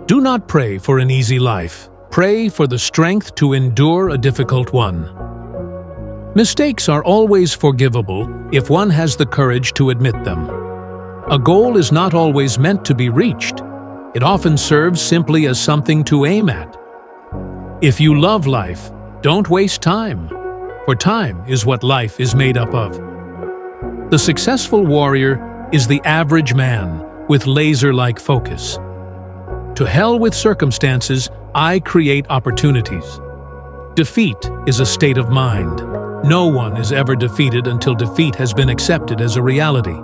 Do not pray for an easy life. Pray for the strength to endure a difficult one. Mistakes are always forgivable if one has the courage to admit them. A goal is not always meant to be reached. It often serves simply as something to aim at. If you love life, don't waste time, for time is what life is made up of. The successful warrior is the average man with laser-like focus. To hell with circumstances, I create opportunities. Defeat is a state of mind. No one is ever defeated until defeat has been accepted as a reality.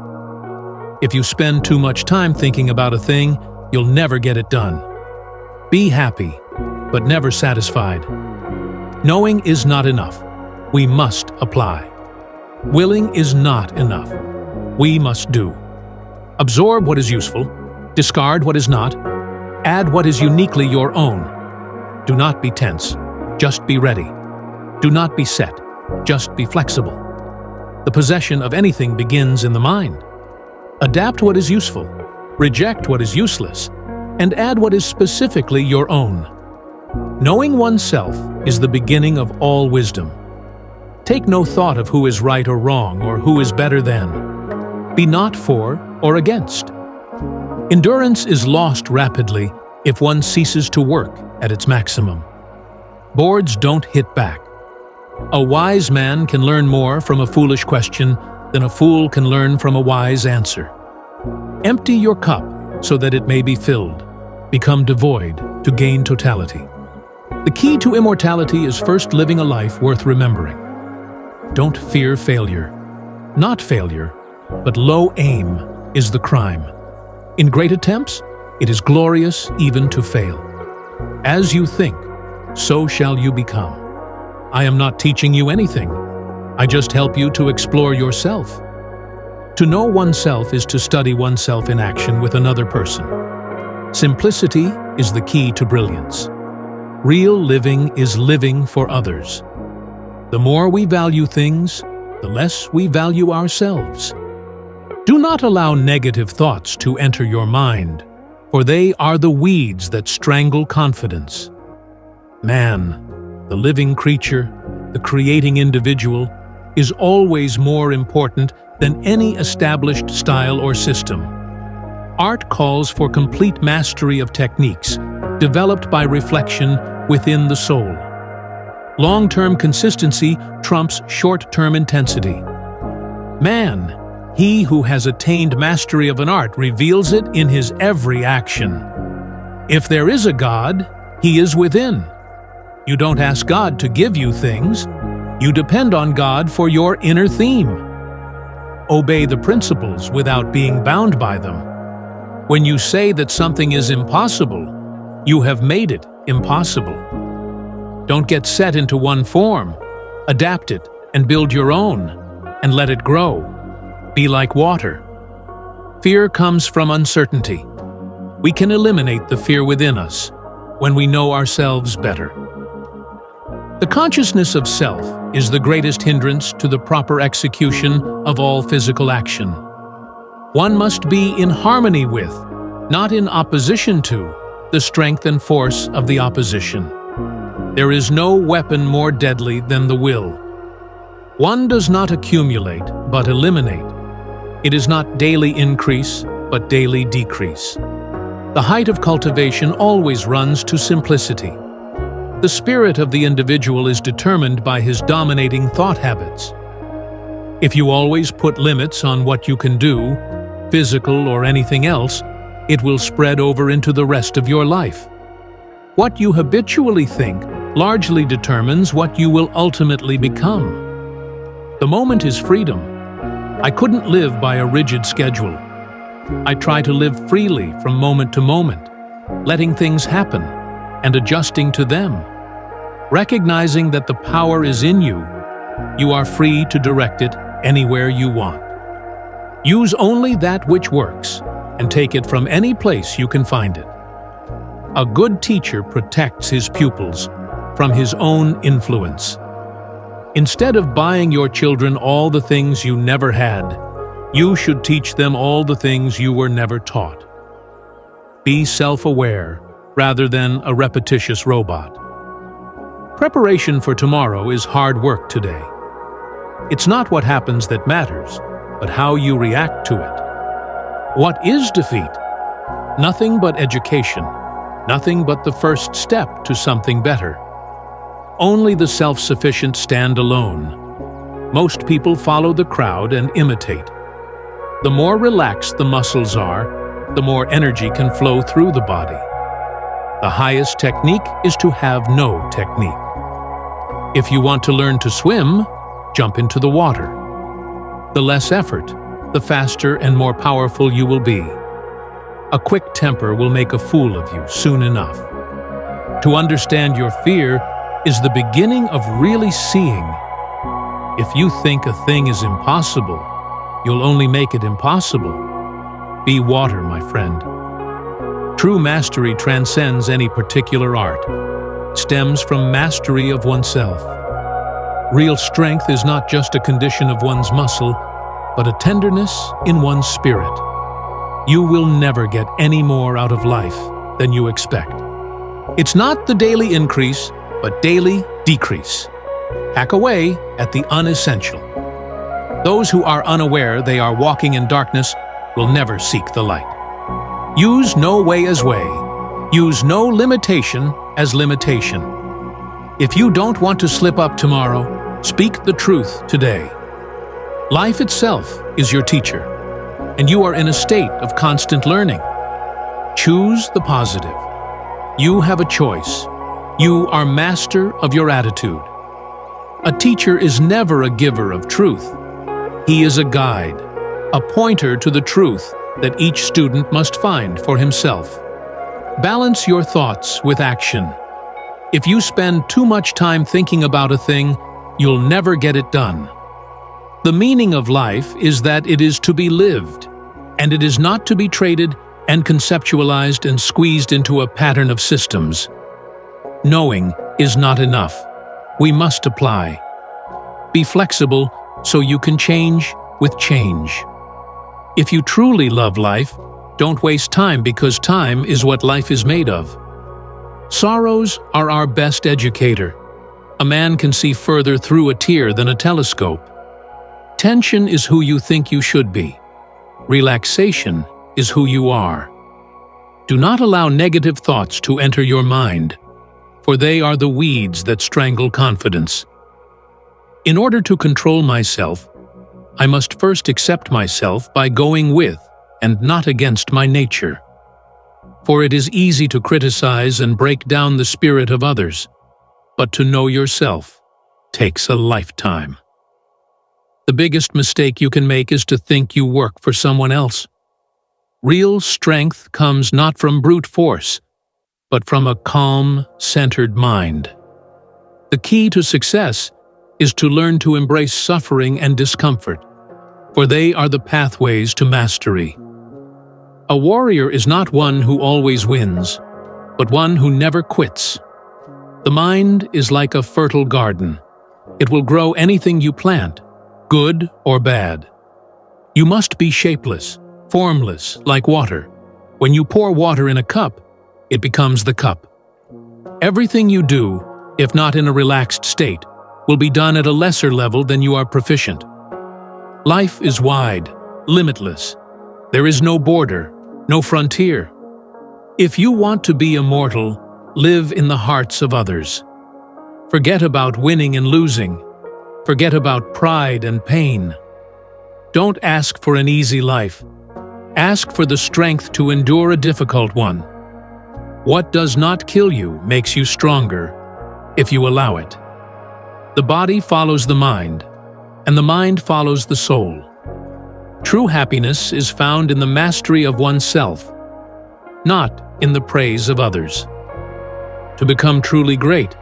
If you spend too much time thinking about a thing, you'll never get it done. Be happy, but never satisfied. Knowing is not enough. We must apply. Willing is not enough. We must do. Absorb what is useful, discard what is not, add what is uniquely your own. Do not be tense, just be ready. Do not be set, just be flexible. The possession of anything begins in the mind. Adapt what is useful, reject what is useless, and add what is specifically your own. Knowing oneself is the beginning of all wisdom. Take no thought of who is right or wrong or who is better than. Be not for or against. Endurance is lost rapidly if one ceases to work at its maximum. Boards don't hit back. A wise man can learn more from a foolish question than a fool can learn from a wise answer. Empty your cup so that it may be filled. Become devoid to gain totality. The key to immortality is first living a life worth remembering. Don't fear failure. Not failure, but low aim is the crime. In great attempts, it is glorious even to fail. As you think, so shall you become. I am not teaching you anything. I just help you to explore yourself. To know oneself is to study oneself in action with another person. Simplicity is the key to brilliance. Real living is living for others. The more we value things, the less we value ourselves. Do not allow negative thoughts to enter your mind, for they are the weeds that strangle confidence. Man, the living creature, the creating individual, is always more important than any established style or system. Art calls for complete mastery of techniques, developed by reflection within the soul. Long-term consistency trumps short-term intensity. Man, he who has attained mastery of an art, reveals it in his every action. If there is a God, he is within. You don't ask God to give you things. You depend on God for your inner theme. Obey the principles without being bound by them. When you say that something is impossible, you have made it impossible. Don't get set into one form. Adapt it and build your own, and let it grow. Be like water. Fear comes from uncertainty. We can eliminate the fear within us when we know ourselves better. The consciousness of self is the greatest hindrance to the proper execution of all physical action. One must be in harmony with, not in opposition to, the strength and force of the opposition. There is no weapon more deadly than the will. One does not accumulate, but eliminate. It is not daily increase, but daily decrease. The height of cultivation always runs to simplicity. The spirit of the individual is determined by his dominating thought habits. If you always put limits on what you can do, physical or anything else, it will spread over into the rest of your life. What you habitually think largely determines what you will ultimately become. The moment is freedom. I couldn't live by a rigid schedule. I try to live freely from moment to moment, letting things happen and adjusting to them. Recognizing that the power is in you, you are free to direct it anywhere you want. Use only that which works, and take it from any place you can find it. A good teacher protects his pupils from his own influence. Instead of buying your children all the things you never had, you should teach them all the things you were never taught. Be self-aware, rather than a repetitious robot. Preparation for tomorrow is hard work today. It's not what happens that matters, but how you react to it. What is defeat? Nothing but education, nothing but the first step to something better. Only the self-sufficient stand alone. Most people follow the crowd and imitate. The more relaxed the muscles are, the more energy can flow through the body. The highest technique is to have no technique. If you want to learn to swim, jump into the water. The less effort, the faster and more powerful you will be. A quick temper will make a fool of you soon enough. To understand your fear is the beginning of really seeing. If you think a thing is impossible, you'll only make it impossible. Be water, my friend. True mastery transcends any particular art. It stems from mastery of oneself. Real strength is not just a condition of one's muscle, but a tenderness in one's spirit. You will never get any more out of life than you expect. It's not the daily increase, but daily decrease. Hack away at the unessential. Those who are unaware they are walking in darkness will never seek the light. Use no way as way. Use no limitation as limitation. If you don't want to slip up tomorrow, speak the truth today. Life itself is your teacher, and you are in a state of constant learning. Choose the positive. You have a choice. You are master of your attitude. A teacher is never a giver of truth. He is a guide, a pointer to the truth that each student must find for himself. Balance your thoughts with action. If you spend too much time thinking about a thing, you'll never get it done. The meaning of life is that it is to be lived, and it is not to be traded and conceptualized and squeezed into a pattern of systems. Knowing is not enough. We must apply. Be flexible so you can change with change. If you truly love life, don't waste time because time is what life is made of. Sorrows are our best educator. A man can see further through a tear than a telescope. Tension is who you think you should be. Relaxation is who you are. Do not allow negative thoughts to enter your mind, for they are the weeds that strangle confidence. In order to control myself, I must first accept myself by going with and not against my nature. For it is easy to criticize and break down the spirit of others, but to know yourself takes a lifetime. The biggest mistake you can make is to think you work for someone else. Real strength comes not from brute force, but from a calm, centered mind. The key to success is to learn to embrace suffering and discomfort, for they are the pathways to mastery. A warrior is not one who always wins, but one who never quits. The mind is like a fertile garden. It will grow anything you plant, good or bad. You must be shapeless, formless, like water. When you pour water in a cup, it becomes the cup. Everything you do, if not in a relaxed state, will be done at a lesser level than you are proficient. Life is wide, limitless. There is no border, no frontier. If you want to be immortal, live in the hearts of others. Forget about winning and losing. Forget about pride and pain. Don't ask for an easy life. Ask for the strength to endure a difficult one. What does not kill you makes you stronger, if you allow it. The body follows the mind, and the mind follows the soul. True happiness is found in the mastery of oneself, not in the praise of others. To become truly great,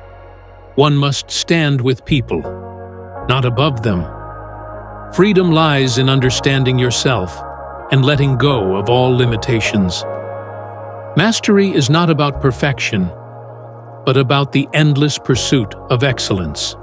one must stand with people, not above them. Freedom lies in understanding yourself and letting go of all limitations. Mastery is not about perfection, but about the endless pursuit of excellence.